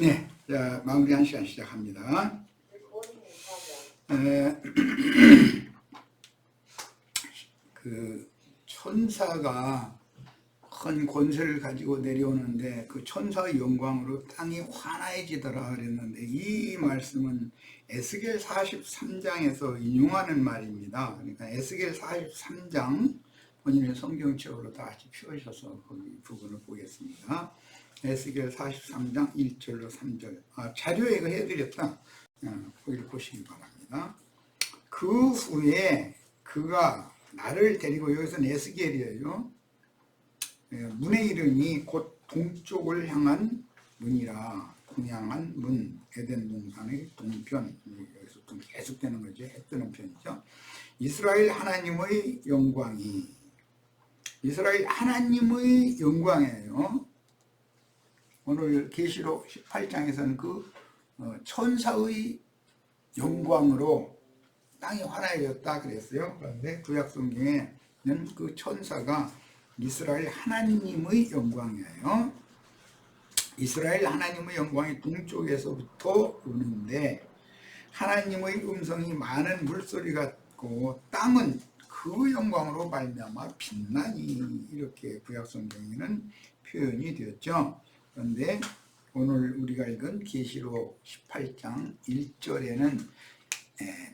네, 자, 마무리한 시간 시작합니다. 그 천사가 큰 권세를 가지고 내려오는데 그 천사의 영광으로 땅이 환해지더라 그랬는데, 이 말씀은 에스겔 43장에서 인용하는 말입니다. 그러니까 에스겔 43장 본인의 성경책으로 다시 펴셔서 거기 부분을 보겠습니다. 에스겔 43장 1절로 3절. 자료에 이거 해드렸다. 거기를 보시기 바랍니다. 그 후에 그가 나를 데리고, 여기서는 에스겔이에요. 문의 이름이 곧 동쪽을 향한 문이라, 동향한 문, 에덴 동산의 동편. 여기서 좀 계속되는 거죠. 해 뜨는 편이죠. 이스라엘 하나님의 영광이, 이스라엘 하나님의 영광이에요. 오늘 계시록 18장에서는 그 천사의 영광으로 땅이 환해졌다 그랬어요. 그런데 구약성경에는 그 천사가 이스라엘 하나님의 영광이에요. 이스라엘 하나님의 영광이 동쪽에서부터 오는데, 하나님의 음성이 많은 물소리 같고 땅은 그 영광으로 말미암아 빛나니, 이렇게 구약성경에는 표현이 되었죠. 그런데 오늘 우리가 읽은 계시록 18장 1절에는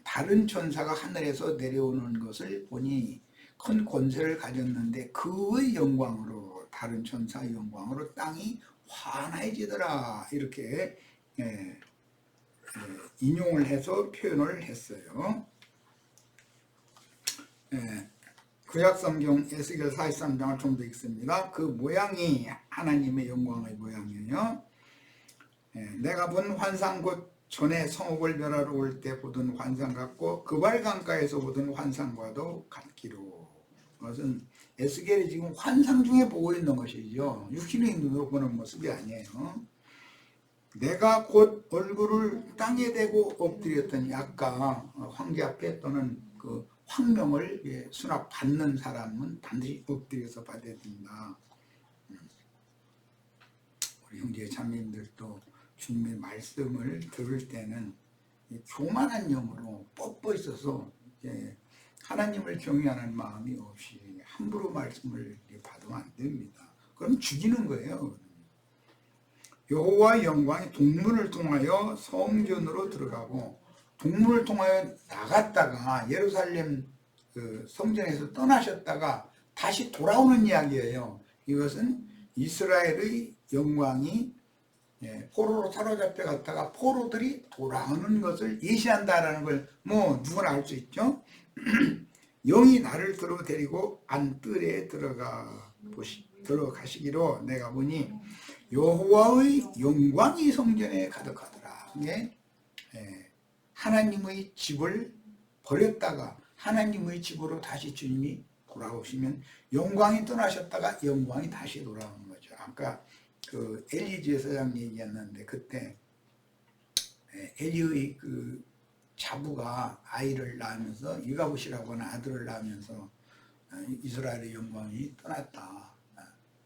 다른 천사가 하늘에서 내려오는 것을 보니 큰 권세를 가졌는데 그의 영광으로, 다른 천사의 영광으로 땅이 환해지더라, 이렇게 인용을 해서 표현을 했어요. 구약성경 에스겔 43장을 좀 더 읽습니다. 그 모양이 하나님의 영광의 모양이에요. 내가 본 환상 곧 전에 성읍을 멸하러 올 때 보던 환상 같고 그발 강가에서 보던 환상과도 같기로. 그것은 에스겔이 지금 환상 중에 보고 있는 것이죠. 육신의 눈으로 보는 모습이 아니에요. 내가 곧 얼굴을 땅에 대고 엎드렸더니, 아까 황제 앞에 또는 그 황명을 수납 받는 사람은 반드시 엎드려서 받아야 된다. 우리 형제 자매님들도 주님의 말씀을 들을 때는 교만한 영으로 뻗어 있어서 하나님을 경외하는 마음이 없이 함부로 말씀을 받으면 안 됩니다. 그럼 죽이는 거예요. 여호와의 영광이 동문을 통하여 성전으로 들어가고, 동문을 통하여 나갔다가 예루살렘 그 성전에서 떠나셨다가 다시 돌아오는 이야기예요. 이것은 이스라엘의 영광이 포로로 사로잡혀 갔다가 포로들이 돌아오는 것을 예시한다라는 걸 누구나 알 수 있죠. 영이 나를 데리고 안뜰에 들어가시기로 내가 보니 여호와의 영광이 성전에 가득하더라. 하나님의 집을 버렸다가 하나님의 집으로 다시 주님이 돌아오시면 영광이 떠나셨다가 영광이 다시 돌아오는 거죠. 아까 그 엘리 제사장 얘기했는데, 그때 엘리의 그 자부가 아이를 낳으면서, 이가봇이라고 하는 아들을 낳으면서 이스라엘의 영광이 떠났다,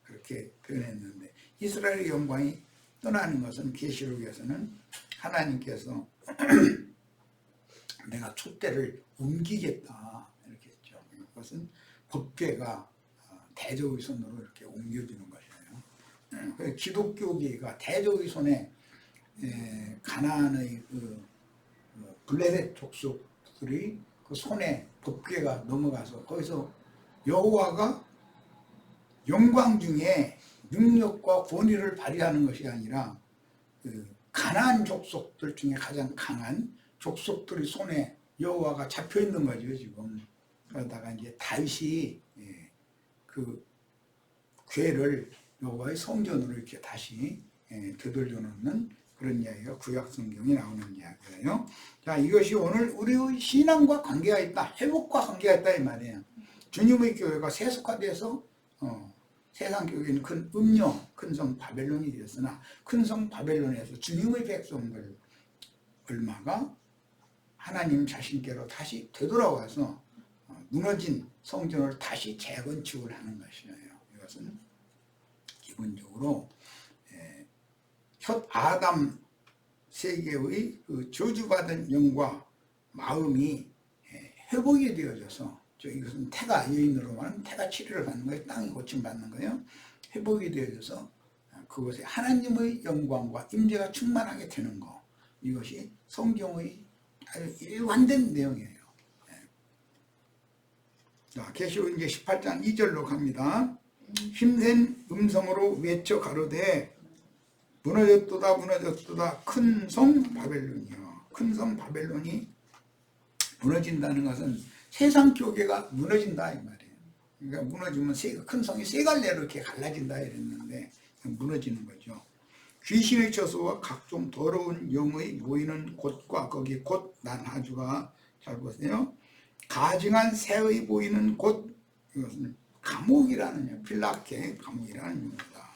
그렇게 표현했는데, 이스라엘의 영광이 떠나는 것은 계시록에서는 하나님께서 내가 촛대를 옮기겠다 이렇게 했죠. 그것은 법궤가 대적의 손으로 이렇게 옮겨지는 것이에요. 기독교계가 대적의 손에 가나안의 그 블레셋 족속들이 그 손에 법궤가 넘어가서 거기서 여호와가 영광 중에 능력과 권위를 발휘하는 것이 아니라 그 가나안 족속들 중에 가장 강한 족속들의 손에 여호와가 잡혀 있는 거죠 지금. 그러다가 이제 다윗이 그 궤를 여호와의 성전으로 이렇게 다시 되돌려 놓는 그런 이야기가 구약성경에 나오는 이야기예요. 자, 이것이 오늘 우리의 신앙과 관계가 있다, 회복과 관계가 있다 이 말이에요. 주님의 교회가 세속화돼서 세상 교회는 큰 음녀, 큰 성 바벨론이 되었으나 큰 성 바벨론에서 주님의 백성들 얼마가 하나님 자신께로 다시 되돌아와서 무너진 성전을 다시 재건축을 하는 것이에요. 이것은 기본적으로 첫 아담 세계의 그 저주받은 영과 마음이 회복이 되어져서, 이것은 태가 여인으로 말하면 태가 치료를 받는 거예요. 땅이 고침받는 거예요. 회복이 되어져서 그것에 하나님의 영광과 임재가 충만하게 되는 거, 이것이 성경의 아주 일관된 내용이에요. 자, 계시록 이제 18장 2절로 갑니다. 힘센 음성으로 외쳐 가로되 무너졌도다 무너졌도다 큰 성 바벨론이요. 큰 성 바벨론이 무너진다는 것은 세상 교계가 무너진다 이 말이에요. 그러니까 무너지면 큰 성이 세 갈래로 이렇게 갈라진다 이랬는데 무너지는 거죠. 귀신의 저수와 각종 더러운 영의 모이는 곳과 거기 곧 난하주가, 잘 보세요. 가증한 새의 보이는 곳, 이것은 감옥이라는, 필라케 감옥이라는 용어다.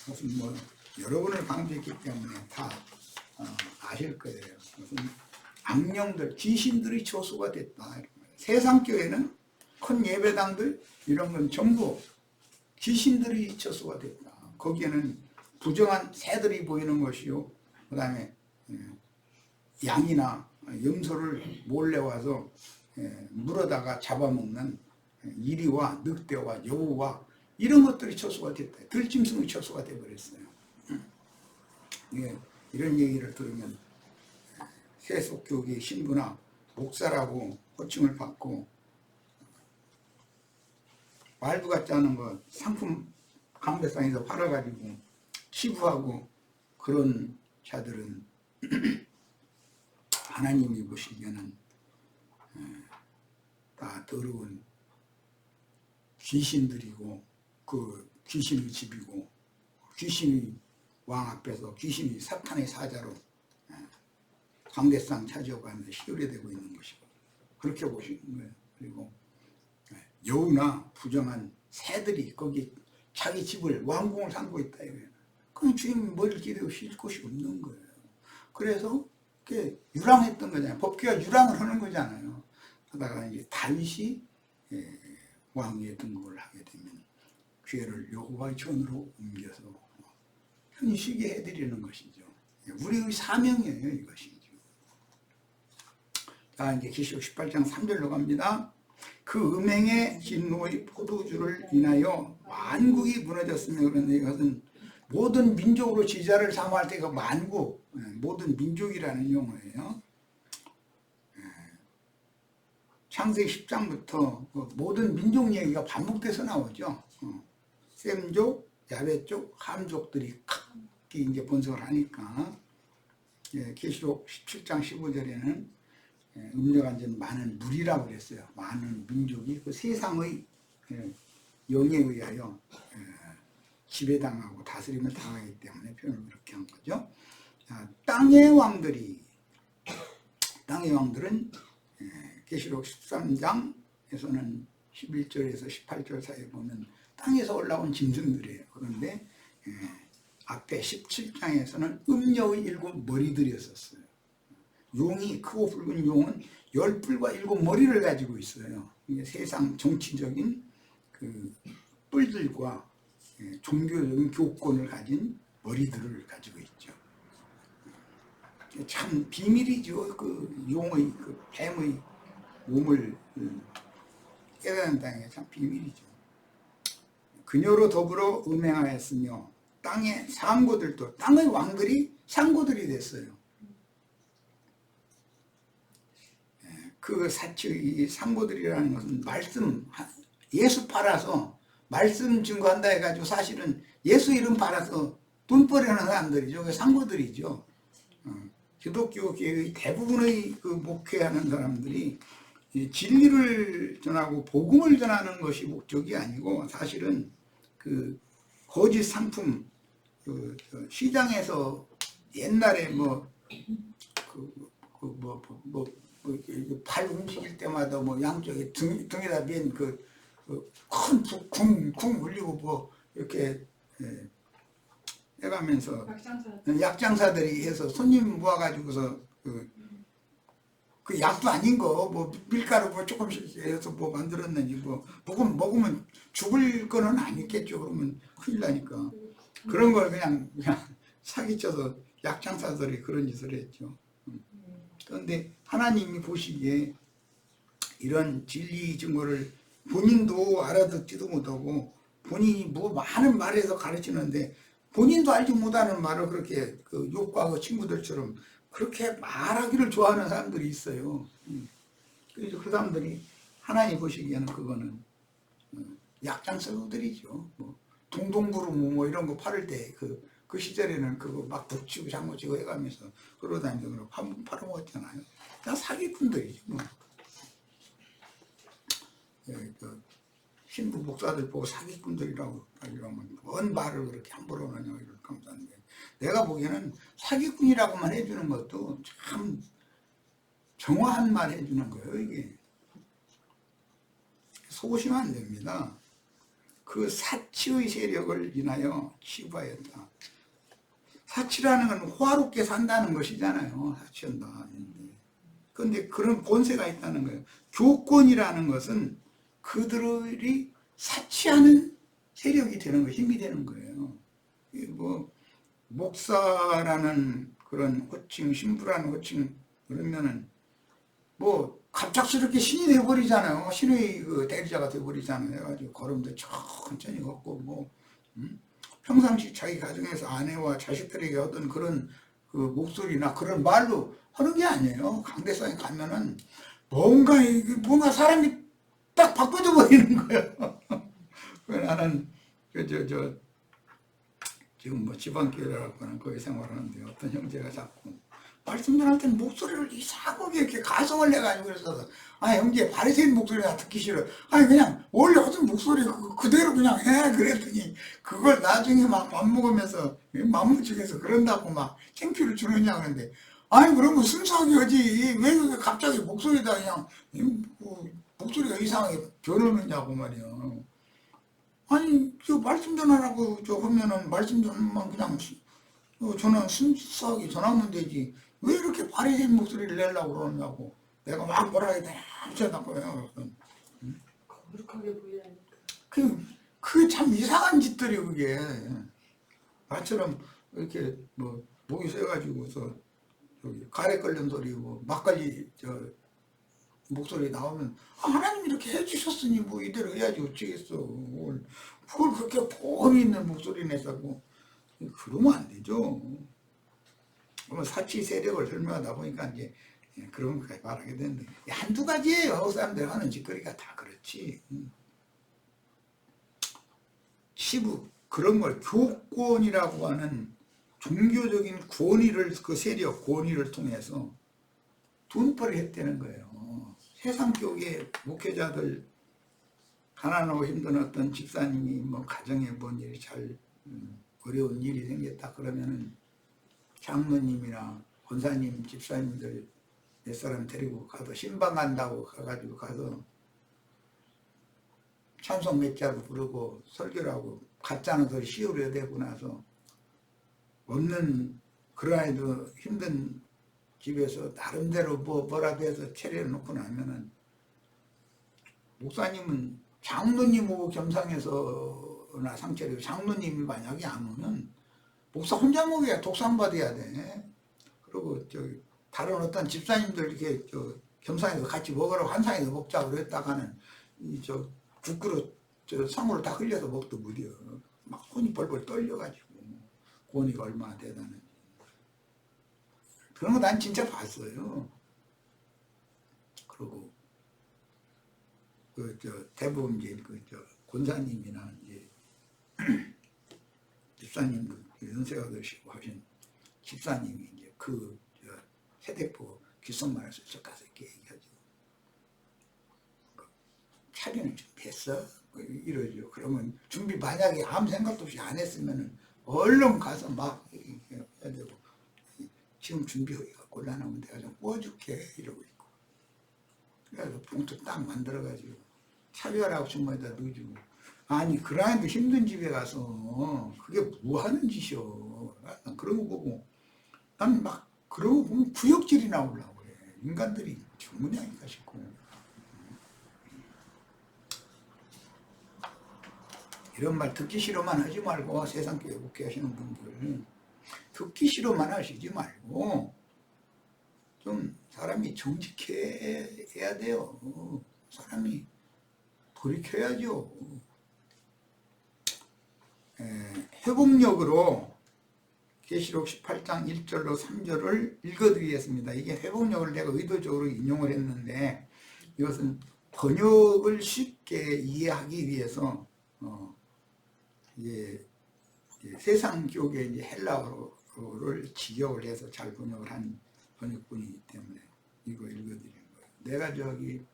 그것은 뭐 여러분을 강조했기 때문에 다 아실 거예요. 그것은 악령들, 귀신들의 저수가 됐다. 세상 교회는 큰 예배당들 이런 건 전부 귀신들의 저수가 됐다. 거기에는 부정한 새들이 보이는 것이요, 그 다음에 양이나 염소를 몰래 와서 물어다가 잡아먹는 이리와 늑대와 여우와 이런 것들이 처수가 됐다. 들짐승의 처수가 되어버렸어요. 이런 얘기를 들으면 세속교계 신부나 목사라고 호칭을 받고 말도 같지 않은 거 상품 강대상에서 팔아가지고 치부하고 그런 자들은 하나님이 보시기에는 다 더러운 귀신들이고 그 귀신의 집이고 귀신의 왕 앞에서 귀신이 사탄의 사자로 강대상 차지어가면서 시우려되고 있는 것이고 그렇게 보시는 거예요. 그리고 여우나 부정한 새들이 거기 자기 집을 왕궁을 삼고 있다 이거예요. 그럼 주님 머리를 기대고 쉴 곳이 없는 거예요. 그래서 그게 유랑했던 거잖아요. 법궤가 유랑을 하는 거잖아요. 하다가 이제 다윗이 왕위에 등극을 하게 되면 괴를 여호와의 전으로 옮겨서 현시게 해드리는 것이죠. 우리의 사명이에요, 이것이죠. 자, 이제 계시록 18장 3절로 갑니다. 그 음행의 진노의 포도주를 인하여 만국이 무너졌으며, 그런데 이것은 모든 민족으로 지자를 삼할 때 그 만국, 모든 민족이라는 용어예요. 창세기 10장부터 모든 민족 얘기가 반복돼서 나오죠. 셈족, 야벳족, 함족들이 각기 이제 번성을 하니까 계시록 17장 15절에는 음녀가 이제 많은 무리라고 그랬어요. 많은 민족이 그 세상의 영에 의하여 지배당하고 다스림을 당하기 때문에 표현을 그렇게 한 거죠. 땅의 왕들은 계시록 13장에서는 11절에서 18절 사이에 보면 땅에서 올라온 짐승들이에요. 그런데 앞에 17장에서는 음녀의 7머리들이었어요. 용이, 크고 붉은 용은 10뿔과 7머리를 가지고 있어요. 이게 세상 정치적인 그 뿔들과 종교적인 교권을 가진 머리들을 가지고 있죠. 참 비밀이죠. 그 용의, 그 뱀의 몸을 깨닫는다는 게 참 비밀이죠. 그녀로 더불어 음행하였으며 땅의 상고들도, 땅의 왕들이 상고들이 됐어요. 그 사치 상고들이라는 것은 말씀, 예수 팔아서 말씀 증거한다 해가지고 사실은 예수 이름 팔아서 돈 벌이는 사람들이죠. 그 상고들이죠. 기독교계의 대부분의 그 목회하는 사람들이 진리를 전하고 복음을 전하는 것이 목적이 아니고 사실은 그 거짓 상품, 그 시장에서 옛날에 팔 움직일 때마다 양쪽에 등에다 맨 큰 궁 울리고 이렇게 해가면서 약장사들이 해서 손님 모아가지고서 그 약도 아닌 거 밀가루 조금씩 해서 만들었는지 먹으면 죽을 거는 아니겠죠. 그러면 큰일 나니까 그런 걸 그냥 사기쳐서 약장사들이 그런 짓을 했죠. 그런데 하나님이 보시기에 이런 진리 증거를 본인도 알아듣지도 못하고 본인이 뭐 많은 말에서 가르치는데 본인도 알지 못하는 말을 그렇게 그 욥과 그 친구들처럼 그렇게 말하기를 좋아하는 사람들이 있어요. 그래서 그 사람들이 하나님 보시기에는 그거는 약장사들이죠. 뭐 동동구루 뭐 이런 거 팔을 때 그 시절에는 그거 막 북치고 장구치고 해가면서 그러다니면서 팔아먹었잖아요. 다 사기꾼들이죠. 뭐. 예, 그 신부 목사들 보고 사기꾼들이라고 이러면 뭔 말을 그렇게 함부로 하느냐 이런 감사한데 내가 보기에는 사기꾼이라고만 해주는 것도 참 정화한 말 해주는 거예요. 이게 소심하면 안 됩니다. 그 사치의 세력을 인하여 치부하였다. 사치라는 건 호화롭게 산다는 것이잖아요. 사치한다. 그런데 그런 본세가 있다는 거예요. 교권이라는 것은 그들이 사치하는 세력이 되는 거, 힘이 되는 거예요. 뭐 목사라는 그런 호칭, 신부라는 호칭 그러면은 뭐 갑작스럽게 신이 되어버리잖아요. 신의 그 대리자가 되어버리잖아요. 그래가지고 걸음도 천천히 걷고 뭐 평상시 자기 가정에서 아내와 자식들에게 어떤 그런 그 목소리나 그런 말로 하는 게 아니에요. 강대상에 가면은 뭔가 사람이 딱 바꿔져 버리는 거예요. 나는 지금 뭐 지방교회라고 하는 거기 생활하는데 어떤 형제가 자꾸 말씀 전할 때는 목소리를 이상하게 이렇게 가성을 내가지고 그래서 형제 바리새인 목소리가 듣기 싫어. 그냥 원래 하던 목소리 그대로 그냥 해 그랬더니 그걸 나중에 막 밥 먹으면서 맘무지게서 그런다고 막 창피를 주느냐 그러는데 그러면 순수하게 하지 왜 그게 갑자기 목소리다 그냥 목소리가 이상하게 변하느냐고 말이야. 저 말씀 전하라고 하면은 말씀 전만 그냥 저는 순수하게 전하면 되지 왜 이렇게 바리새인 목소리를 내려고 그러냐고 내가 막 뭐라 해야 되나 어쩌다고요. 거룩하게 보이라니까. 그게 참 이상한 짓들이 그게 나처럼 이렇게 뭐 목이 쇠가지고서 저기 가래 끓는 소리 뭐 막걸리 목소리 나오면 하나님 이렇게 해주셨으니 뭐 이대로 해야지 어쩌겠어. 그걸 그렇게 폼이 있는 목소리 내자고 그러면 안 되죠. 그러면 사치 세력을 설명하다 보니까 이제 그런 것까지 말하게 되는데 한두 가지예요. 한국 사람들 하는 짓거리가 다 그렇지. 치부 그런 걸 교권이라고 하는 종교적인 권위를 그 세력 권위를 통해서 돈벌이를 했다는 거예요. 세상 교계 목회자들 가난하고 힘든 어떤 집사님이 뭐 가정에 뭔 일이 잘 어려운 일이 생겼다 그러면은 장로님이나 권사님 집사님들 몇 사람 데리고 가서 신방 간다고 가가지고 가서 찬송 몇 자로 부르고 설교를 하고 가짜는 소리 씌우려 되고 나서 없는 그러나도 힘든 집에서 나름대로 뭐라도 해서 차려놓고 나면은 목사님은 장로님 오고 겸상해서나 상차리고 장로님이 만약에 안 오면 목사 혼자 먹어야 독상받아야 돼. 그리고 다른 어떤 집사님들 이렇게 겸상해서 같이 먹으라고 한상에서 먹자고 그랬다가는 국그릇 상으로 다 흘려서 먹도 무려 막 손이 벌벌 떨려가지고 권위가 얼마나 대단한지 그런 거 난 진짜 봤어요. 그리고 대부분 이제 권사님이나 이제 집사님들 연세가 드시고 하신 집사님이 이제 세대포 귓속말에서 쭉 가서 이렇게 얘기하죠. 차비는 준비했어? 이러죠. 그러면 준비 만약에 아무 생각도 없이 안 했으면은 얼른 가서 막 해야 되고 지금 준비하기가 곤란하면 내가 좀 구워줄게 이러고 있고 그래서 봉투 딱 만들어가지고 차비하라고 주머니에다 넣어주고 그라인도 힘든 집에 가서 그게 뭐 하는 짓이요. 난 그런 거 보고 난 막 그러고 보면 구역질이 나오려고 그래. 인간들이 전문이니까 싶고 이런 말 듣기 싫어만 하지 말고 세상 교회 목회 하시는 분들 듣기 싫어만 하시지 말고 좀 사람이 정직해야 돼요. 사람이 돌이켜야죠. 회복력으로 계시록 18장 1절로 3절을 읽어드리겠습니다. 이게 회복력을 내가 의도적으로 인용을 했는데 이것은 번역을 쉽게 이해하기 위해서 이제 세상 교계 이제 헬라어를 직역을 해서 잘 번역을 한 번역본이기 때문에 이거 읽어드리는 거예요. 내가 저기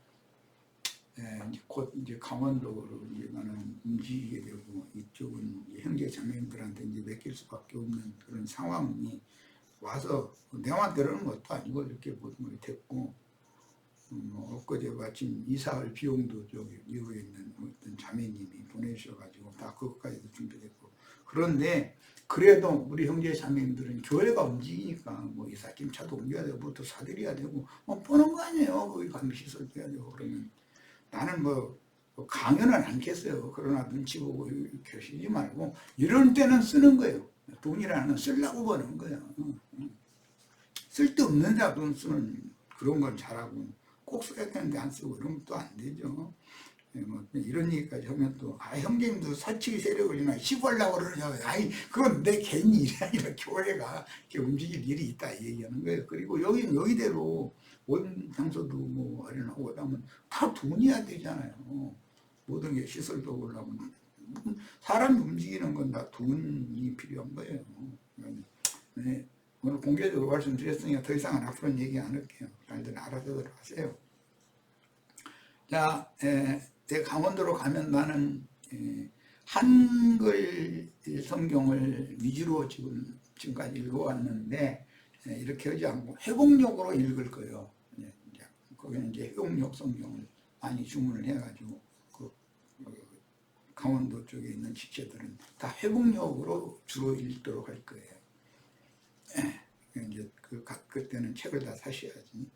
곧 이제 강원도로 이제 나는 움직이게 되고 이쪽은 이제 형제 자매님들한테 이제 맡길 수밖에 없는 그런 상황이 와서 내 맘대로는 것도 아니고 이렇게 보면 됐고 엊그제 마침 이사할 비용도 저기 미국에 있는 어떤 자매님이 보내주셔가지고 다 그것까지도 준비됐고 그런데 그래도 우리 형제 자매님들은 교회가 움직이니까 뭐 이삿짐차도 옮겨야 되고 뭐또 사들여야 되고 뭐 뻔한 거 아니에요. 거기 가면 시설도 해야 되고 그러면 나는 뭐 강요는 않겠어요. 그러나 눈치 보고 이렇게 하시지 말고 이런 때는 쓰는 거예요. 돈이라는 건 쓰려고 버는 거예요. 쓸데없는 자 돈 쓰는 그런 건 잘하고 꼭 써야 되는데 안 쓰고 그러면 또 안 되죠. 뭐 이런 얘기까지 하면 또 형제님도 사치기 세력을 시구하려고 그러냐. 그건 내 개인 일이 아니라 교회가 이렇게 움직일 일이 있다 얘기하는 거예요. 그리고 여기는 여기대로 원 장소도 뭐 마련하고 그러면 다 돈이야 되잖아요. 모든 게 시설도 올라오면 사람이 움직이는 건 다 돈이 필요한 거예요. 네. 오늘 공개적으로 말씀드렸으니까 더 이상은 앞으로는 얘기 안 할게요. 잘들 알아서들 하세요. 자, 강원도로 가면 나는 한글 성경을 위주로 지금까지 읽어왔는데 이렇게 하지 않고 회복력으로 읽을 거예요. 거기는 이제 회복력 성경을 많이 주문을 해가지고 그 강원도 쪽에 있는 지체들은 다 회복력으로 주로 읽도록 할 거예요. 이제 그때는 책을 다 사셔야지.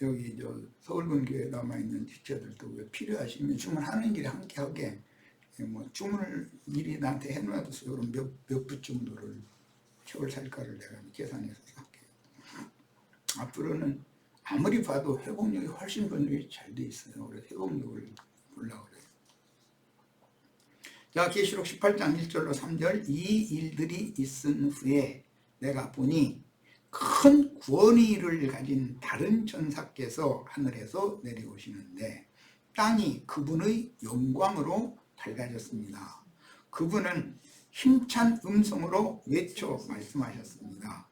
여기 저 서울본교에 남아있는 지체들도 필요하시면 주문하는 길에 함께하게 뭐 주문을 미리 나한테 해놔둬서 그럼 몇 부 정도를 책을 살까를 내가 계산해서 살게요. 앞으로는 아무리 봐도 회복력이 훨씬 번역이 잘 돼 있어요. 그래서 회복력을 보려고 그래요. 자, 계시록 18장 1절로 3절 이 일들이 있은 후에 내가 보니 큰 권위를 가진 다른 천사께서 하늘에서 내려오시는데 땅이 그분의 영광으로 밝아졌습니다. 그분은 힘찬 음성으로 외쳐 말씀하셨습니다.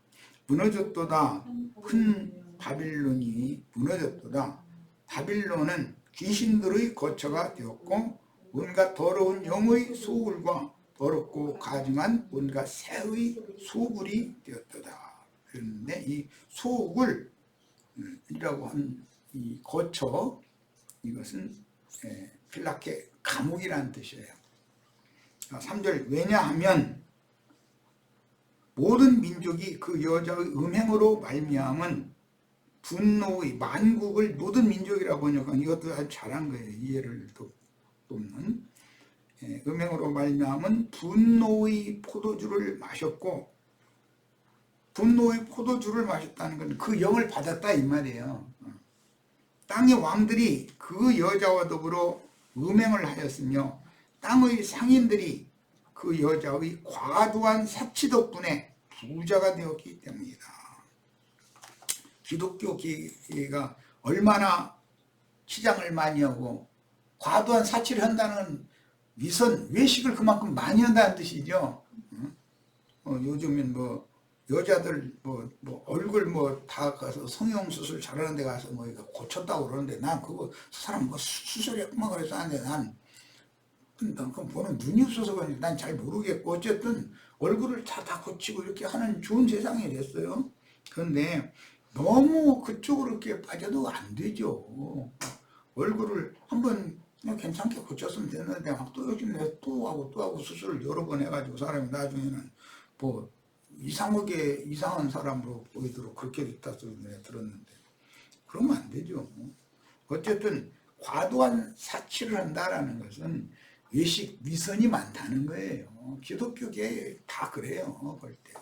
무너졌도다. 큰 바빌론이 무너졌도다. 바빌론은 귀신들의 거처가 되었고 온갖 더러운 영의 소굴과 더럽고 가증한 온갖 새의 소굴이 되었도다. 그런데 이 소굴이라고 한 이 거처 이것은 필라케 감옥이라는 뜻이에요. 3절 왜냐하면 모든 민족이 그 여자의 음행으로 말미암은 분노의 만국을 모든 민족이라고 번역한 이것도 아주 잘한 거예요. 이해를 돕는 음행으로 말미암은 분노의 포도주를 마셨고 분노의 포도주를 마셨다는 건 그 영을 받았다 이 말이에요. 땅의 왕들이 그 여자와 더불어 음행을 하였으며 땅의 상인들이 그 여자의 과도한 사치 덕분에 부자가 되었기 때문이다. 기독교계가 얼마나 치장을 많이 하고 과도한 사치를 한다는 위선, 외식을 그만큼 많이 한다는 뜻이죠. 요즘엔 뭐 여자들 뭐 얼굴 뭐 다 가서 성형수술 잘하는 데 가서 뭐 이거 고쳤다고 그러는데 난 그거 사람 뭐 수술했구만 그래서 하는데 난 그건 보는 눈이 없어서 그런지 난 잘 모르겠고 어쨌든 얼굴을 다 고치고 이렇게 하는 좋은 세상이 됐어요. 그런데 너무 그쪽으로 이렇게 빠져도 안 되죠. 얼굴을 한번 그냥 괜찮게 고쳤으면 되는데 막 또 요즘 또 하고 수술을 여러 번 해가지고 사람이 나중에는 뭐 이상한 사람으로 보이도록 그렇게 됐다 소리 내가 들었는데 그러면 안 되죠. 어쨌든 과도한 사치를 한다라는 것은 외식 위선이 많다는 거예요. 기독교계 다 그래요. 볼 때.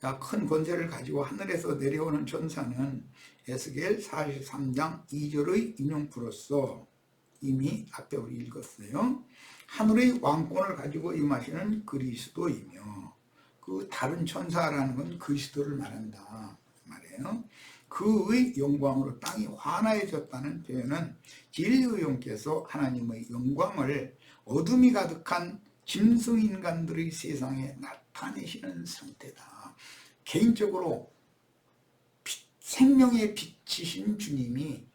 자, 큰 권세를 가지고 하늘에서 내려오는 천사는 에스겔 43장 2절의 인용부로서 이미 앞에 우리 읽었어요. 하늘의 왕권을 가지고 임하시는 그리스도이며, 그 다른 천사라는 건 그리스도를 말한다 말이에요. 그의 영광으로 땅이 환해졌다는 표현은 진리의 영께서 하나님의 영광을 어둠이 가득한 짐승인간들의 세상에 나타내시는 상태다. 개인적으로 생명의 빛이신 주님이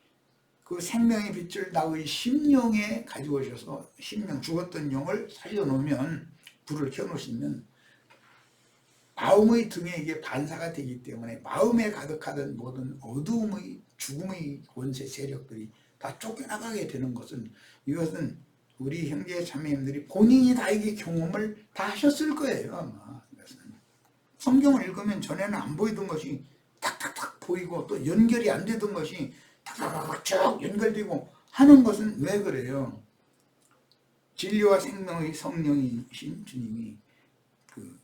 그 생명의 빛을 나의 심령에 가지고 오셔서 심령, 죽었던 영을 살려놓으면, 불을 켜놓으시면 마음의 등에 이게 반사가 되기 때문에 마음에 가득하던 모든 어두움의 죽음의 권세 세력들이 다 쫓겨나가게 되는 것은, 이것은 우리 형제 자매님들이 본인이 다 이게 경험을 다 하셨을 거예요. 아마 이것은 성경을 읽으면 전에는 안 보이던 것이 탁탁탁 보이고, 또 연결이 안 되던 것이 탁탁탁 쭉 연결되고 하는 것은 왜 그래요? 진리와 생명의 성령이신 주님이 그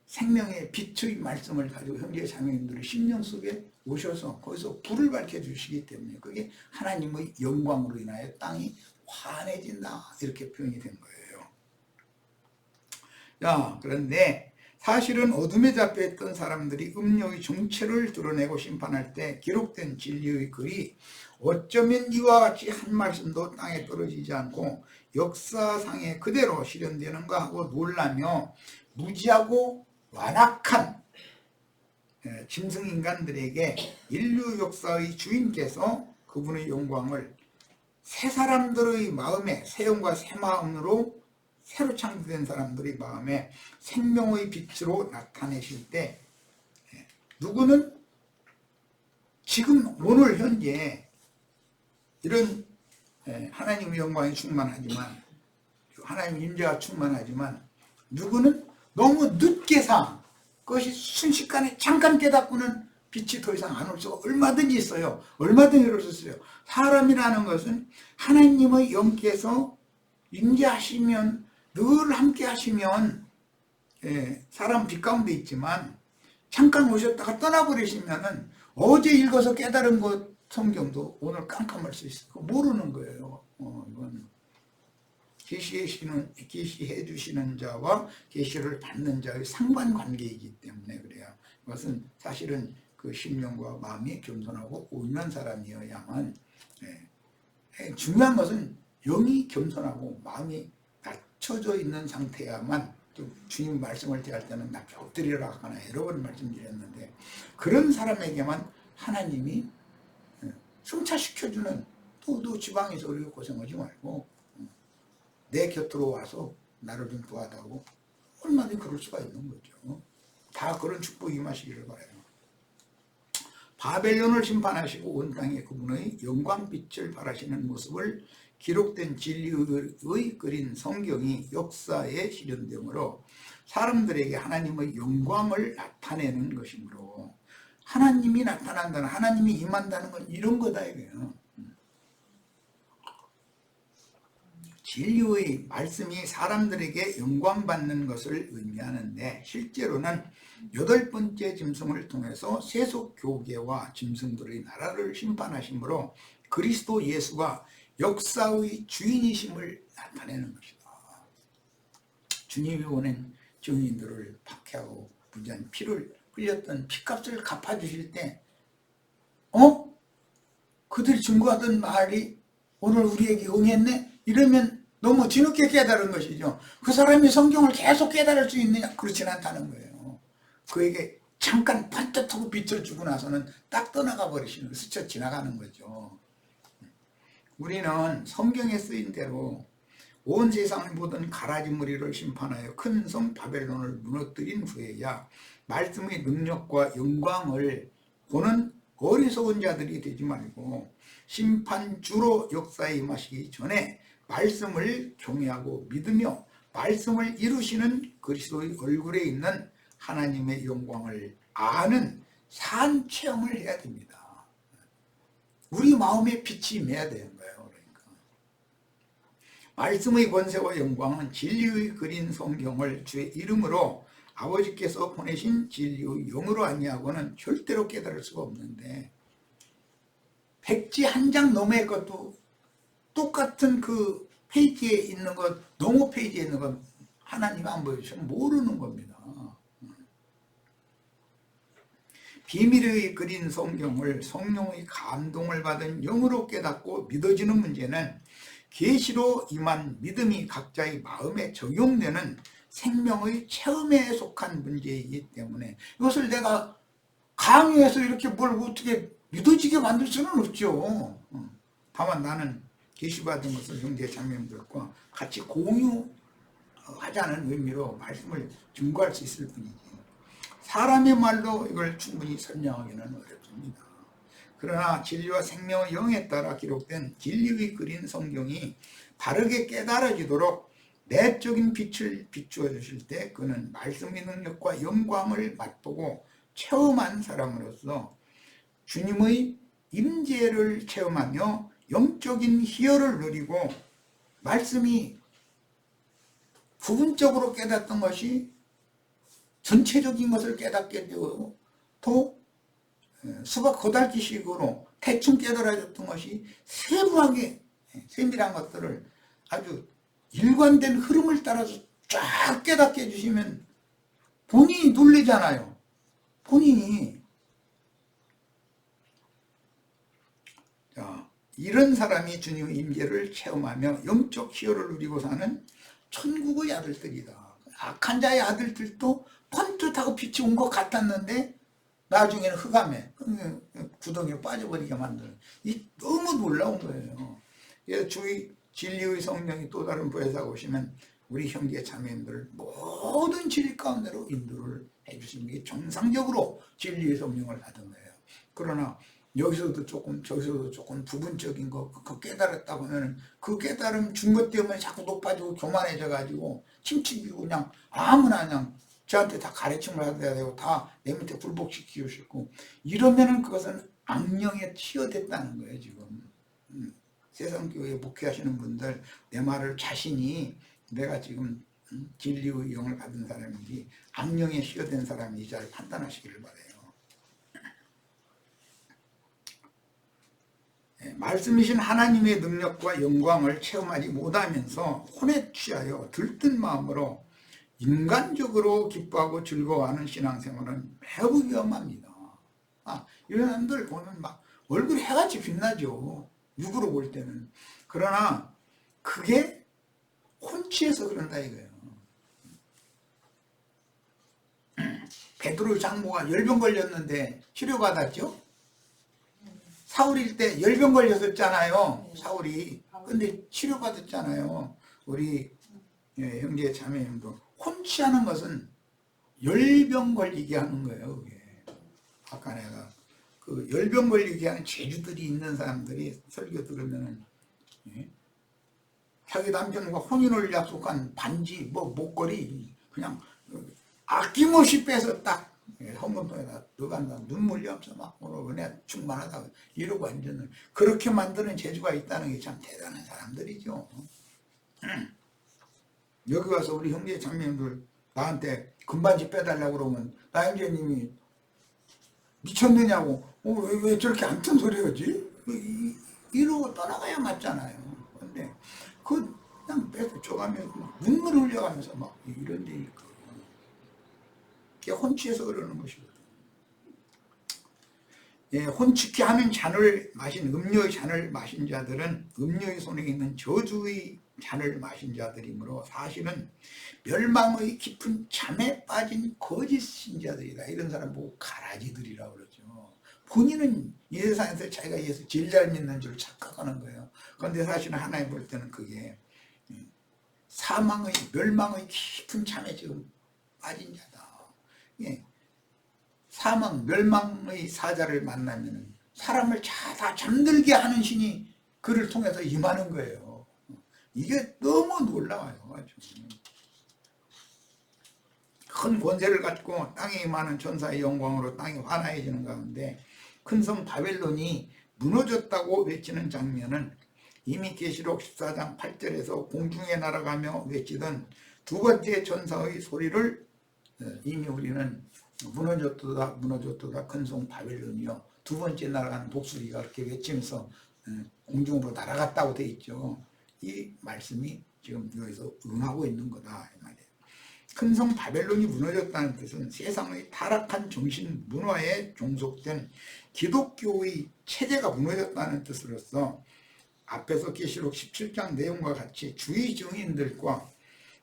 생명의 빛의 말씀을 가지고 형제 자매님들의 심령 속에 오셔서 거기서 불을 밝혀주시기 때문에 그게 하나님의 영광으로 인하여 땅이 환해진다, 이렇게 표현이 된 거예요. 자, 그런데 사실은 어둠에 잡혀있던 사람들이 음욕의 정체를 드러내고 심판할 때 기록된 진리의 글이 어쩌면 이와 같이 한 말씀도 땅에 떨어지지 않고 역사상에 그대로 실현되는가 하고 놀라며 무지하고 완악한 짐승인간들에게 인류 역사의 주인께서 그분의 영광을 새 사람들의 마음에, 새 영과 새 마음으로 새로 창조된 사람들의 마음에 생명의 빛으로 나타내실 때, 누구는 지금 오늘 현재 이런 하나님의 영광이 충만하지만, 하나님의 임재가 충만하지만, 누구는 너무 늦게상 그것이 순식간에 잠깐 깨닫고는 빛이 더 이상 안 올 수가 얼마든지 있어요. 얼마든지 이럴 수 있어요. 사람이라는 것은 하나님의 영께서 임재하시면, 늘 함께 하시면, 사람 빛 가운데 있지만 잠깐 오셨다가 떠나버리시면은 어제 읽어서 깨달은 것 성경도 오늘 깜깜할 수 있어요. 모르는 거예요. 이건 계시해 주시는 자와 계시를 받는 자의 상관관계이기 때문에 그래요. 이것은 사실은 그 심령과 마음이 겸손하고 온유한 사람이어야만, 중요한 것은 영이 겸손하고 마음이 낮춰져 있는 상태야만, 또 주님 말씀을 대할 때는 낮게 엎드리라 하거나 여러 번 말씀드렸는데, 그런 사람에게만 하나님이 승차시켜주는, 또 지방에서 우리가 고생하지 말고 내 곁으로 와서 나를 좀 도와다고, 얼마든지 그럴 수가 있는 거죠. 다 그런 축복이 임하시기를 바라요. 바벨론을 심판하시고 온 땅에 그분의 영광빛을 발하시는 모습을 기록된 진리의 그린 성경이 역사에 실현되므로 사람들에게 하나님의 영광을 나타내는 것이므로, 하나님이 나타난다는, 하나님이 임한다는 건 이런 거다 이거예요. 진리의 말씀이 사람들에게 영광받는 것을 의미하는데, 실제로는 8번째 짐승을 통해서 세속 교계와 짐승들의 나라를 심판하심으로 그리스도 예수가 역사의 주인이심을 나타내는 것이다. 주님이 보낸 증인들을 박해하고 무지한 피를 흘렸던 피값을 갚아주실 때, 그들이 증거하던 말이 오늘 우리에게 응했네? 이러면 너무 뒤늦게 깨달은 것이죠. 그 사람이 성경을 계속 깨달을 수 있느냐? 그렇진 않다는 거예요. 그에게 잠깐 반짝하고 빛을 주고 나서는 딱 떠나가 버리시는, 스쳐 지나가는 거죠. 우리는 성경에 쓰인 대로 온 세상의 모든 가라지 무리를 심판하여 큰 성 바벨론을 무너뜨린 후에야 말씀의 능력과 영광을 보는 어리석은 자들이 되지 말고, 심판주로 역사에 임하시기 전에 말씀을 경외하고 믿으며 말씀을 이루시는 그리스도의 얼굴에 있는 하나님의 영광을 아는 산 체험을 해야 됩니다. 우리 마음에 빛이 임해야 되는 거예요. 그러니까 말씀의 권세와 영광은 진리의 그린 성경을 주의 이름으로 아버지께서 보내신 진리의 영으로 아니하고는 절대로 깨달을 수가 없는데, 백지 한 장 너머의 것도 똑같은 그 페이지에 있는 것, 너머 페이지에 있는 것 하나님 안 보여주시면 모르는 겁니다. 비밀의 그린 성경을 성령의 감동을 받은 영으로 깨닫고 믿어지는 문제는 계시로 임한 믿음이 각자의 마음에 적용되는 생명의 체험에 속한 문제이기 때문에, 이것을 내가 강요해서 이렇게 뭘 어떻게 믿어지게 만들 수는 없죠. 다만 나는 계시받은 것을 형제 자매님들과 같이 공유하자는 의미로 말씀을 증거할 수 있을 뿐이지, 사람의 말로 이걸 충분히 설명하기는 어렵습니다. 그러나 진리와 생명의 영에 따라 기록된 진리의 그린 성경이 바르게 깨달아지도록 내적인 빛을 비추어 주실 때, 그는 말씀의 능력과 영광을 맛보고 체험한 사람으로서 주님의 임재를 체험하며 영적인 희열을 누리고, 말씀이 부분적으로 깨닫던 것이 전체적인 것을 깨닫게 되고, 또 수박 거달기식으로 대충 깨달아졌던 것이 세부하게 세밀한 것들을 아주 일관된 흐름을 따라서 쫙 깨닫게 해주시면 본인이 놀라잖아요. 본인이. 자, 이런 사람이 주님의 임재를 체험하며 영적 희열을 누리고 사는 천국의 아들들이다. 악한 자의 아들들도 번듯하고 빛이 온 것 같았는데 나중에는 흑암에 구덩이에 빠져버리게 만드는, 이 너무 놀라운 거예요. 그래서 주의 진리의 성령이 또 다른 부에서 오시면 우리 형제 자매님들 모든 진리 가운데로 인도를 해주시는 게 정상적으로 진리의 성령을 받은 거예요. 그러나 여기서도 조금 저기서도 조금 부분적인 거 그 깨달았다고 하면 그 깨달음 준 것 때문에 자꾸 높아지고 교만해져 가지고 침치기고 그냥 아무나 그냥 저한테 다 가르침을 해야 되고 다 내 밑에 굴복시키고 싶고, 이러면은 그것은 악령에 치여댔다는 거예요. 지금 세상교회에 목회하시는 분들, 내 말을 자신이 내가 지금 진리의 영을 받은 사람인지 악령에 치여된 사람인지 잘 판단하시기를 바라요. 말씀이신 하나님의 능력과 영광을 체험하지 못하면서 혼에 취하여 들뜬 마음으로 인간적으로 기뻐하고 즐거워하는 신앙생활은 매우 위험합니다. 이런 사람들 보면 막 얼굴이 해같이 빛나죠. 육으로 볼 때는. 그러나 그게 혼취해서 그런다 이거예요. 베드로 장모가 열병 걸렸는데 치료받았죠. 사울일 때 열병 걸렸었잖아요. 사울이. 근데 치료받았잖아요. 우리 형제 자매님도 혼취하는 것은 열병 걸리게 하는 거예요. 그게. 아까 내가 그 열병 걸리게 하는 재주들이 있는 사람들이 설교 들으면은, 자기 남편과 혼인을 약속한 반지, 뭐 목걸이 그냥 아낌없이 빼서 딱 헌금통에다 넣어간다. 눈물이 없어 막 은혜 충만하다 이러고 완전 그렇게 만드는 재주가 있다는 게 참 대단한 사람들이죠. 여기 와서 우리 형제 장님들 나한테 금반지 빼달라고 그러면 나 형제님이 미쳤느냐고, 왜 저렇게 안 튼 소리 하지? 이러고 떠나가야 맞잖아요. 근데 그냥 빼서 줘가면서 눈물 흘려가면서 막 이런 데니까 그게 혼취해서 그러는 것이거든. 혼취케 하는 잔을 마신, 음료의 잔을 마신 자들은 음료의 손에 있는 저주의 잔을 마신 자들이므로 사실은 멸망의 깊은 잠에 빠진 거짓 신자들이다. 이런 사람 보고 가라지들이라고 그러죠. 본인은 이 세상에서 자기가 예수 제일 잘 믿는 줄 착각하는 거예요. 그런데 사실은 하나님 볼 때는 그게 사망의 멸망의 깊은 잠에 지금 빠진 자다. 사망 멸망의 사자를 만나면 사람을 다 잠들게 하는 신이 그를 통해서 임하는 거예요. 이게 너무 놀라워요. 아주. 큰 권세를 갖고 땅에 임하는 천사의 영광으로 땅이 환하해지는 가운데 큰 성 바벨론이 무너졌다고 외치는 장면은 이미 계시록 14장 8절에서 공중에 날아가며 외치던 두 번째 천사의 소리를 이미 우리는 무너졌도다 무너졌도다 큰 성 바벨론이요, 두 번째 날아가는 독수리가 그렇게 외치면서 공중으로 날아갔다고 돼 있죠. 이 말씀이 지금 여기서 응하고 있는 거다 이 말이에요. 큰 성 바벨론이 무너졌다는 뜻은 세상의 타락한 정신 문화에 종속된 기독교의 체제가 무너졌다는 뜻으로서 앞에서 계시록 17장 내용과 같이 주의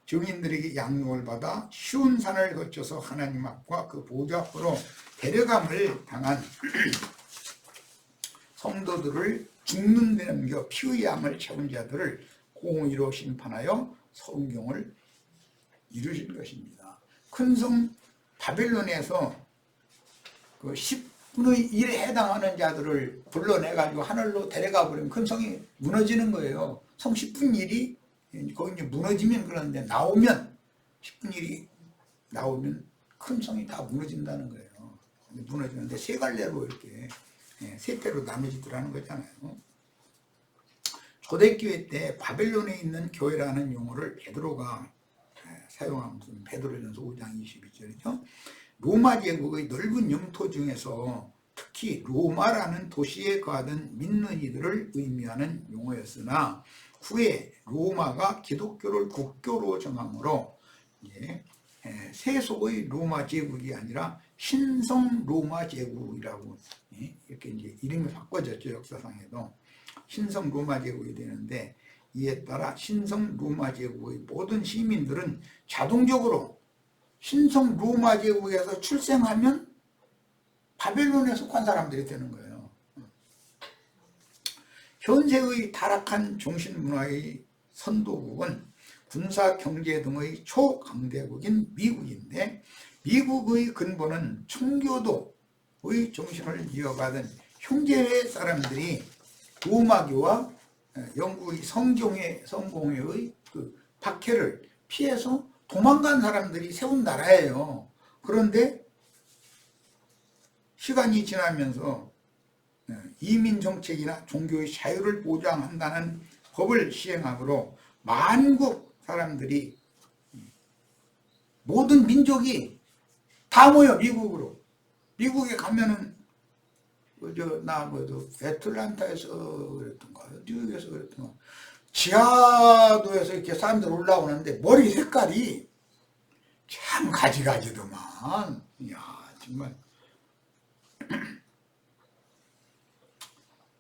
증인들에게 양육을 받아 쉬운 산을 거쳐서 하나님 앞과 그 보좌 앞으로 데려감을 당한 성도들을 죽는 데 넘겨 피의 양을 채운 자들을 공의로 심판하여 성경을 이루신 것입니다. 큰 성 바벨론에서 그 10분의 1에 해당하는 자들을 불러내가지고 하늘로 데려가 버리면 큰 성이 무너지는 거예요. 성 10분의 1이 거기 이제 무너지면 그러는데 나오면 10분의 1이 나오면 큰 성이 다 무너진다는 거예요. 무너지는데 세 갈래로 이렇게 세 패로 나누지더라는 거잖아요. 초대교회 때 바벨론에 있는 교회라는 용어를 베드로가 사용한 것은 베드로전서 5장 22절이죠. 로마 제국의 넓은 영토 중에서 특히 로마라는 도시에 거하던 믿는 이들을 의미하는 용어였으나 후에 로마가 기독교를 국교로 정함으로 세속의 로마 제국이 아니라 신성 로마 제국이라고 이렇게 이제 이름이 바꿔졌죠. 역사상에도 신성 로마 제국이 되는데, 이에 따라 신성 로마 제국의 모든 시민들은 자동적으로 신성 로마 제국에서 출생하면 바벨론에 속한 사람들이 되는 거예요. 현세의 타락한 정신문화의 선도국은 군사 경제 등의 초강대국인 미국인데, 미국의 근본은 청교도의 정신을 이어받은 형제회 사람들이 로마교와 영국의 성공회의 그 박해를 피해서 도망간 사람들이 세운 나라예요. 그런데 시간이 지나면서 이민 정책이나 종교의 자유를 보장한다는 법을 시행함으로 만국 사람들이, 모든 민족이 다 모여 미국으로. 미국에 가면은 애틀란타에서 그랬던가, 뉴욕에서 그랬던가, 지하도에서 이렇게 사람들 올라오는데 머리 색깔이 참 가지가지더만. 이야, 정말.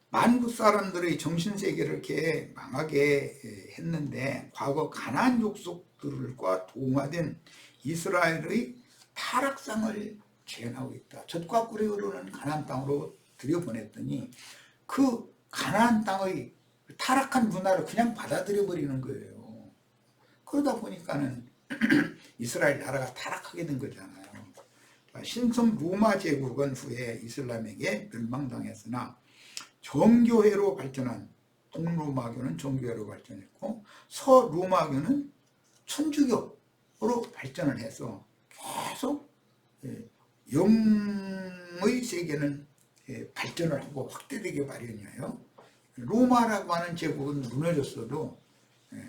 만국 사람들의 정신세계를 이렇게 망하게 했는데, 과거 가나안 족속들과 동화된 이스라엘의 타락상을 재현하고 있다. 젖과 꿀이 흐르는 가나안 땅으로 들여보냈더니 그 가나안 땅의 타락한 문화를 그냥 받아들여 버리는 거예요. 그러다 보니까는 이스라엘 나라가 타락하게 된 거잖아요. 신성 로마 제국은 후에 이슬람에게 멸망당했으나 정교회로 발전한 동로마교는 정교회로 발전했고, 서로마교는 천주교로 발전을 해서 계속 영의 세계는 발전을 하고 확대되게 마련이에요. 로마라고 하는 제국은 무너졌어도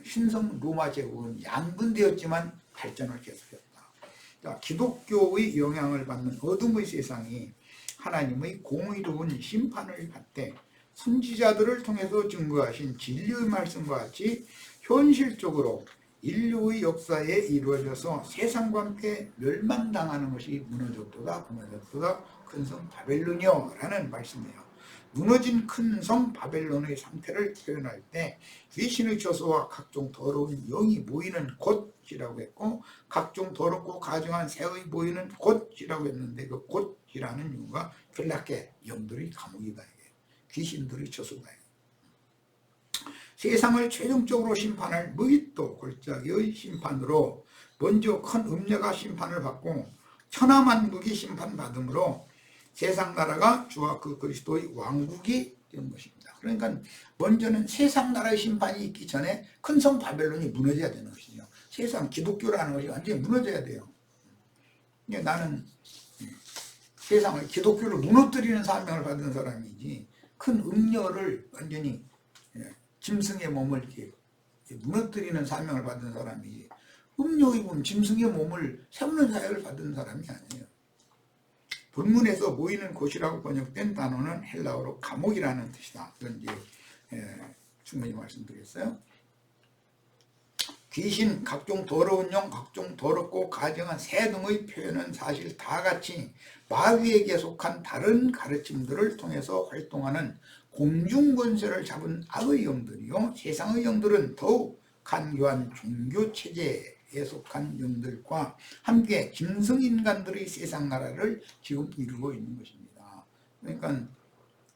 신성 로마 제국은 양분되었지만 발전을 계속했다. 기독교의 영향을 받는 어둠의 세상이 하나님의 공의로운 심판을 받되 선지자들을 통해서 증거하신 진리의 말씀과 같이 현실적으로 인류의 역사에 이루어져서 세상과 함께 멸망당하는 것이 무너졌도다 큰 성 바벨론이요 라는 말씀이에요. 무너진 큰 성 바벨론의 상태를 표현할 때 귀신의 저소와 각종 더러운 영이 모이는 곳이라고 했고, 각종 더럽고 가증한 새의 모이는 곳이라고 했는데, 그 곳이라는 이유가 벨라케 영들의 감옥이다, 귀신들의 저소다. 세상을 최종적으로 심판할 무윗도 골짜기의 심판으로 먼저 큰 음녀가 심판을 받고 천하만국이 심판받음으로 세상 나라가 주와 그 그리스도의 왕국이 되는 것입니다. 그러니까 먼저는 세상 나라의 심판이 있기 전에 큰 성 바벨론이 무너져야 되는 것이죠. 세상 기독교라는 것이 완전히 무너져야 돼요. 나는 세상을 기독교를 무너뜨리는 사명을 받은 사람이지 큰 음녀를 완전히 짐승의 몸을 이렇게 무너뜨리는 사명을 받은 사람이지, 음료입은 짐승의 몸을 세우는 사역을 받은 사람이 아니에요. 본문에서 모이는 곳이라고 번역된 단어는 헬라어로 감옥이라는 뜻이다. 이건 이제 충분히 말씀드렸어요. 귀신, 각종 더러운 영, 각종 더럽고 가증한 새 등의 표현은 사실 다 같이 마귀에게 속한 다른 가르침들을 통해서 활동하는 공중권세를 잡은 악의 영들이요, 세상의 영들은 더욱 간교한 종교체제에 속한 영들과 함께 짐승인간들의 세상 나라를 지금 이루고 있는 것입니다. 그러니까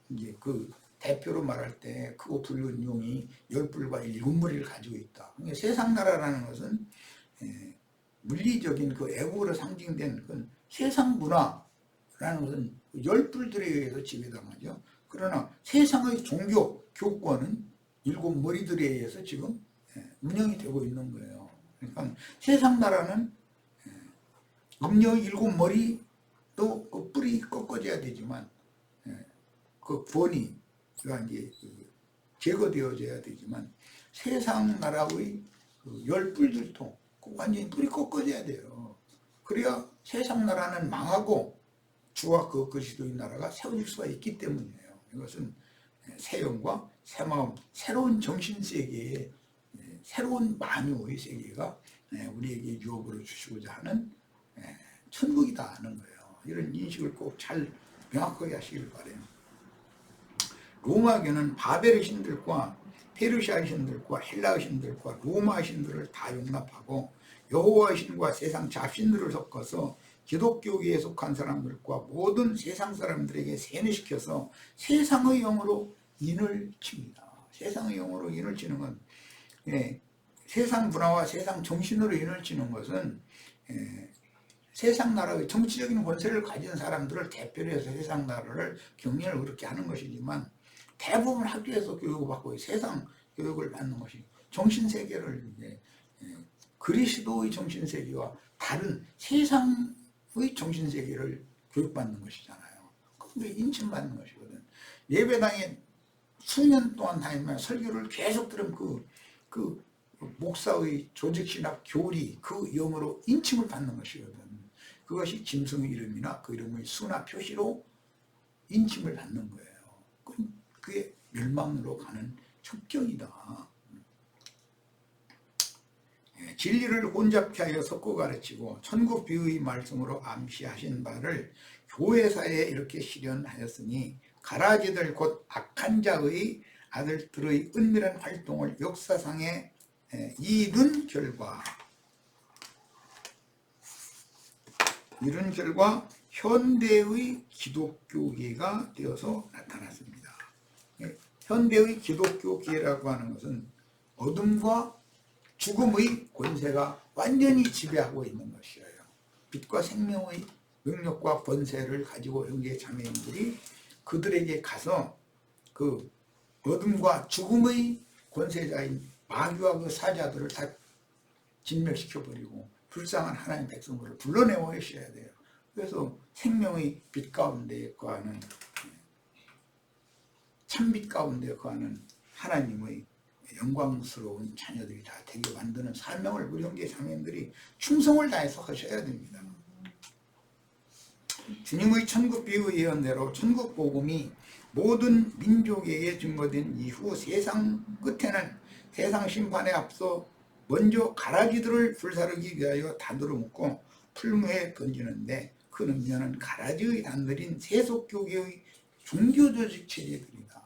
이제 그 대표로 말할 때 크고 붉은 용이 10뿔과 7머리를 가지고 있다. 그러니까 세상 나라라는 것은 물리적인 그 애국으로 상징된 그 세상 문화라는 것은 10뿔들에 의해서 지배당하죠. 그러나 세상의 종교, 교권은 7머리들에 의해서 지금 운영이 되고 있는 거예요. 그러니까 세상 나라는 음녀의 7머리도 그 뿔이 꺾어져야 되지만 그 권위가 이제 제거되어져야 되지만 세상 나라의 그 10뿔들도 완전히 뿔이 꺾어져야 돼요. 그래야 세상 나라는 망하고 주와 그 그리스도의 나라가 세워질 수가 있기 때문이에요. 이것은 새 영과 새 마음, 새로운 정신세계의 새로운 만유의 세계가 우리에게 유업으로 주시고자 하는 천국이다 하는 거예요. 이런 인식을 꼭 잘 명확하게 하시길 바라요. 로마교는 바벨의 신들과 페르시아의 신들과 헬라의 신들과 로마의 신들을 다 용납하고 여호와의 신과 세상 잡신들을 섞어서 기독교계에 속한 사람들과 모든 세상 사람들에게 세뇌시켜서 세상의 영으로 인을 칩니다. 세상의 영으로 인을 치는 건 세상 문화와 세상 정신으로 인을 치는 것은 세상 나라의 정치적인 권세를 가진 사람들을 대표로 해서 세상 나라를 경영을 그렇게 하는 것이지만 대부분 학교에서 교육을 받고 세상 교육을 받는 것이 정신세계를 이제 그리스도의 정신세계와 다른 세상의 정신세계를 교육받는 것이잖아요. 그게 인침받는 것이거든. 예배당에 수년 동안 다니면 설교를 계속 들은 그 목사의 조직신학 교리 그 영으로 인침을 받는 것이거든. 그것이 짐승의 이름이나 그 이름의 수나 표시로 인침을 받는 거예요. 그게 멸망으로 가는 첩경이다. 진리를 혼잡케 하여 섞어 가르치고 천국 비유의 말씀으로 암시하신 바를 교회사에 이렇게 실현하였으니 가라지들 곧 악한 자의 아들들의 은밀한 활동을 역사상에 이룬 결과 현대의 기독교계가 되어서 나타났습니다. 현대의 기독교계라고 하는 것은 어둠과 죽음의 권세가 완전히 지배하고 있는 것이에요. 빛과 생명의 능력과 권세를 가지고 형제 자매님들이 그들에게 가서 그 어둠과 죽음의 권세자인 마귀와 그 사자들을 다 진멸시켜버리고 불쌍한 하나님 백성들을 불러내어 하셔야 돼요. 그래서 생명의 빛 가운데 거하는 참빛 가운데 거하는 하나님의 영광스러운 자녀들이 다 되게 만드는 사명을 우리 형제 자매님들이 충성을 다해서 하셔야 됩니다. 주님의 천국 비유 예언대로 천국 복음이 모든 민족에게 증거된 이후 세상 끝에는 세상 심판에 앞서 먼저 가라지들을 불사르기 위하여 단으로 묶고 풀무에 던지는데 그 능력은 가라지의 단들인 세속교계의 종교조직 체제들이다.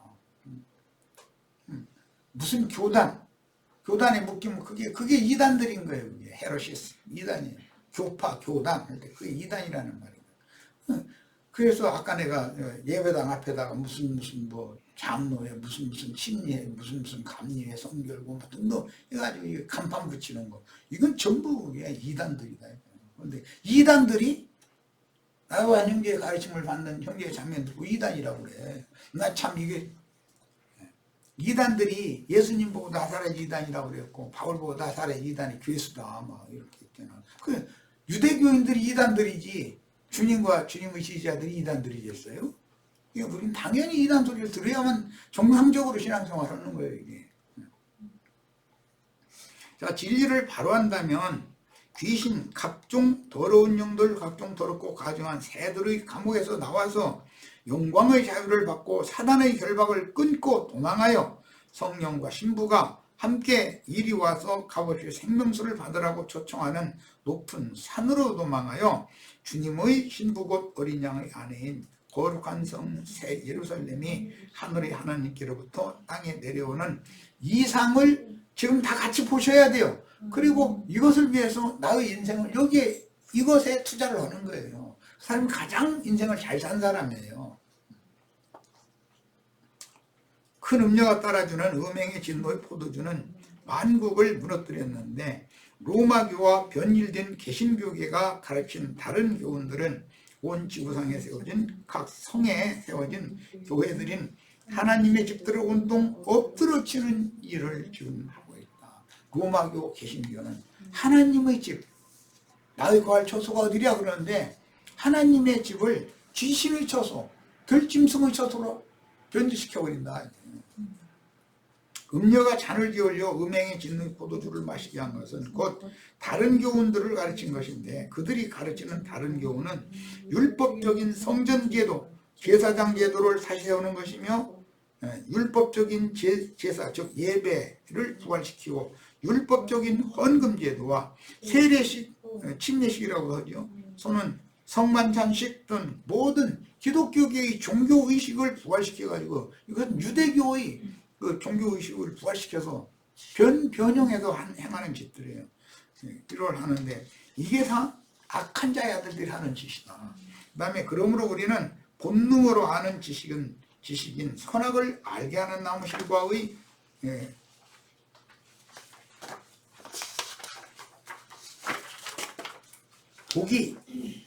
무슨 교단에 묶이면 그게 이단들인 거예요. 그게 헤로시스 이단이에요. 교파 교단 할 때 그게 이단이라는 말이에요. 그래서 아까 내가 예배당 앞에다가 무슨 뭐 장로회 무슨 심리회 무슨 감리회 성결고 뭐 등등 해가지고 간판 붙이는 거 이건 전부 이단들이다. 그런데 이단들이 나와 형제의 가르침을 받는 형제의 자매들 이단이라고 그래. 나 참 이게 이단들이 예수님 보고 나사렛 이단이라고 그랬고 바울 보고 나사렛 이단이 괴수다 막 이렇게 했잖아. 그 유대교인들이 이단들이지 주님과 주님의 지지자들이 이단들이겠어요? 우리는 당연히 이단 소리를 들어야만 정상적으로 신앙생활 하는 거예요. 이게 자, 진리를 바로 한다면 귀신, 각종 더러운 영들, 각종 더럽고 가증한 새들의 감옥에서 나와서 영광의 자유를 받고 사단의 결박을 끊고 도망하여 성령과 신부가 함께 이리 와서 값없이 생명수를 받으라고 초청하는 높은 산으로 도망하여 주님의 신부 곧 어린 양의 아내인 거룩한 성 새 예루살렘이 하늘의 하나님께로부터 땅에 내려오는 이상을 지금 다 같이 보셔야 돼요. 그리고 이것을 위해서 나의 인생을 여기에 이것에 투자를 하는 거예요. 그 사람이 가장 인생을 잘 산 사람이에요. 큰 음녀가 따라주는 음행의 진노의 포도주는 만국을 무너뜨렸는데 로마교와 변질된 개신교계가 가르친 다른 교훈들은 온 지구상에 세워진 각 성에 세워진 교회들인 하나님의 집들을 온통 엎드러치는 일을 지금 하고 있다. 로마교 개신교는 하나님의 집, 나의 거할 처소가 어디랴 그러는데 하나님의 집을 귀신의 처소, 들짐승의 처소로 변질시켜버린다. 음녀가 잔을 기울여 음행에 짓는 포도주를 마시게 한 것은 곧 다른 교훈들을 가르친 것인데 그들이 가르치는 다른 교훈은 율법적인 성전제도, 제사장 제도를 다시 세우는 것이며 율법적인 제사, 즉 예배를 부활시키고 율법적인 헌금제도와 세례식, 침례식이라고 하죠. 소는 성만찬식 등 모든 기독교계의 종교의식을 부활시켜가지고 이것은 유대교의 그 종교의식을 부활시켜서 변형해서 행하는 짓들이에요. 이걸 하는데 이게 다 악한 자의 아들들이 하는 짓이다. 그 다음에 그러므로 우리는 본능으로 아는 지식인 선악을 알게 하는 나무실과의 독이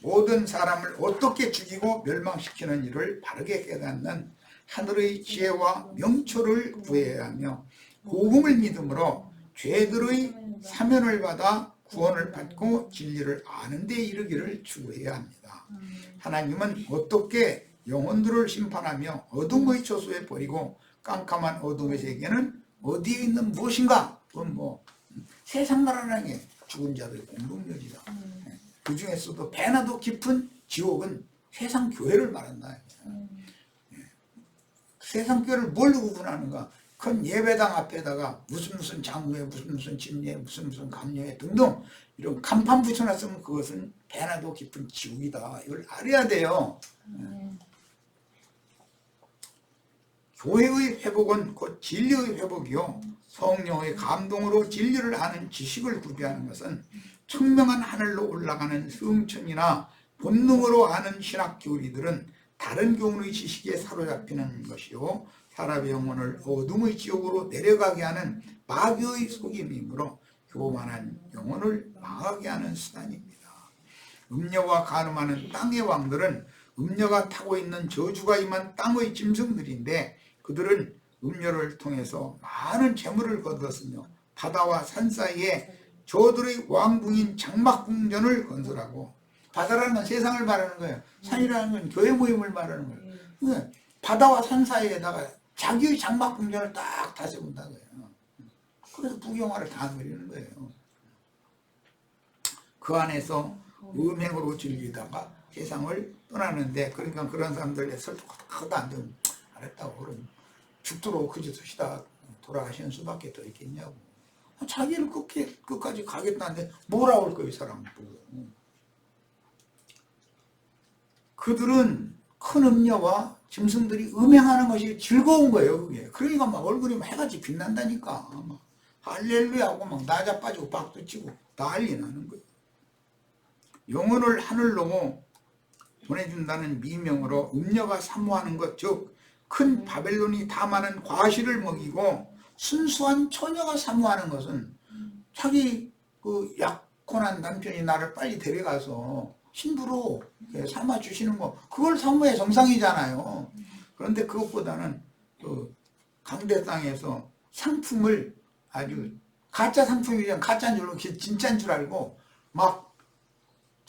모든 사람을 어떻게 죽이고 멸망시키는 일을 바르게 깨닫는 하늘의 지혜와 명초를 구해야 하며 복음을 믿음으로 죄들의 사면을 받아 구원을 받고 진리를 아는 데 이르기를 추구해야 합니다. 하나님은 어떻게 영혼들을 심판하며 어둠의 처소에 버리고 깜깜한 어둠의 세계는 어디에 있는 무엇인가? 그건 세상 나라라는 게 죽은 자들의 공동묘지다. 그 중에서도 배나도 깊은 지옥은 세상 교회를 말한다. 세상 교회를 뭘로 구분하는가? 큰 예배당 앞에다가 무슨 장로회, 무슨 침례, 무슨 감료회 등등 이런 간판 붙여놨으면 그것은 배나도 깊은 지옥이다. 이걸 알아야 돼요. 교회의 회복은 곧 진리의 회복이요. 성령의 감동으로 진리를 아는 지식을 구비하는 것은 청명한 하늘로 올라가는 승천이나 본능으로 아는 신학 교리들은 다른 교훈의 지식에 사로잡히는 것이요 사람의 영혼을 어둠의 지옥으로 내려가게 하는 마귀의 속임이므로 교만한 영혼을 망하게 하는 수단입니다. 음녀와 간음하는 땅의 왕들은 음녀가 타고 있는 저주가 임한 땅의 짐승들인데 그들은 음녀를 통해서 많은 재물을 거두었으며 바다와 산 사이에 저들의 왕궁인 장막궁전을 건설하고 바다라는 건 세상을 말하는 거예요. 산이라는 건 교회 모임을 말하는 거예요. 바다와 산 사이에다가 자기의 장막궁전을 딱 다세운다고요. 그래서 부경화를 다 누리는 거예요. 그 안에서 음행으로 즐기다가 세상을 떠나는데 그러니까 그런 사람들의 설득 하나도 안 되면 알았다고 그럼 죽도록 그 짓 하시다 돌아가시는 수밖에 더 있겠냐고. 자기를 끝까지 가겠다는데 뭐라고 할 거예요, 이 사람. 그들은 큰 음녀와 짐승들이 음행하는 것이 즐거운 거예요, 그게. 그러니까 막 얼굴이 막 해같이 빛난다니까. 막 할렐루야 하고 막 나자빠지고 박수 치고 난리 나는 거예요. 영혼을 하늘로 보내준다는 미명으로 음녀가 사모하는 것, 즉 큰 바벨론이 다 많은 과실을 먹이고 순수한 처녀가 사모하는 것은 자기 그 약혼한 남편이 나를 빨리 데려가서 신부로 삼아주시는 거, 그걸 사모의 정상이잖아요. 그런데 그것보다는 그 강대 땅에서 상품을 아주 가짜 상품이잖아. 가짜인 줄 알고 진짜인 줄 알고 막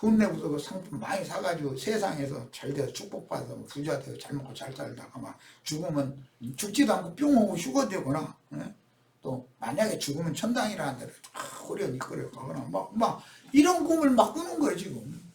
돈 내고서 그 상품 많이 사가지고 세상에서 잘 돼서 축복받아서 부자 되고 잘 먹고 잘 살다가 막 죽으면 죽지도 않고 뿅 하고 휴가 되거나 또 만약에 죽으면 천당이라는 데를 호련 이끌어 가거나 막 이런 꿈을 막 꾸는 거예요 지금.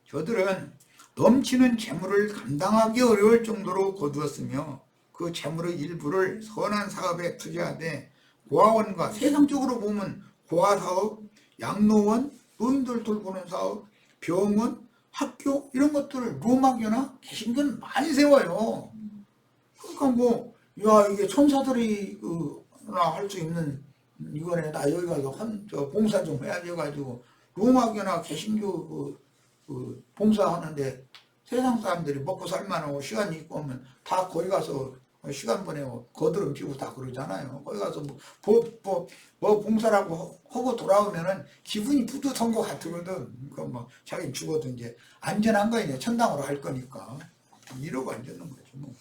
저들은 넘치는 재물을 감당하기 어려울 정도로 거두었으며 그 재물의 일부를 선한 사업에 투자하되 고아원과 세상적으로 보면 고아사업, 양로원, 노인들 돌보는 사업, 병원, 학교 이런 것들을 로마교나 개신교는 많이 세워요. 그러니까 뭐 야 이게 천사들이 나 할 수 있는 이거네 나 여기 가서 저 봉사 좀 해야 돼가지고 로마교나 개신교 봉사하는데 세상 사람들이 먹고 살만하고 시간이 있고 하면 다 거기 가서 시간 보내고 거드름 피고 다 그러잖아요. 거기 가서 뭐 봉사라고 하고 돌아오면은 기분이 뿌듯한 것 같거든. 그러니까 뭐 자기 죽어도 이제 안전한 거 이제 천당으로 할 거니까 이러고 앉는 거죠. 뭐.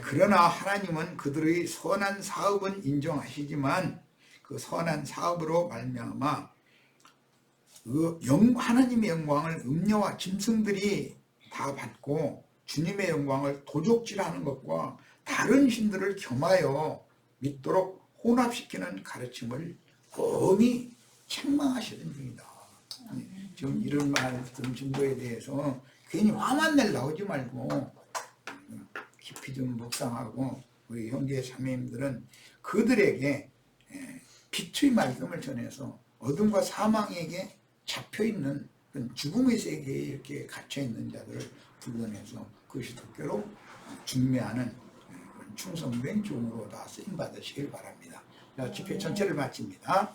그러나 하나님은 그들의 선한 사업은 인정하시지만 그 선한 사업으로 말미암아 하나님의 영광을 음녀와 짐승들이 다 받고 주님의 영광을 도적질하는 것과 다른 신들을 겸하여 믿도록 혼합시키는 가르침을 엄히 책망하시는 중이다. 지금 이런 말씀 증거에 대해서 괜히 화만 내려고 하지 말고 깊이 좀 묵상하고 우리 형제 자매님들은 그들에게 빛의 말씀을 전해서 어둠과 사망에게 잡혀있는 죽음의 세계에 이렇게 갇혀있는 자들을 불러내서 그리스도께로 중매하는 충성된 종으로 다 쓰임받으시길 바랍니다. 집회 전체를 마칩니다.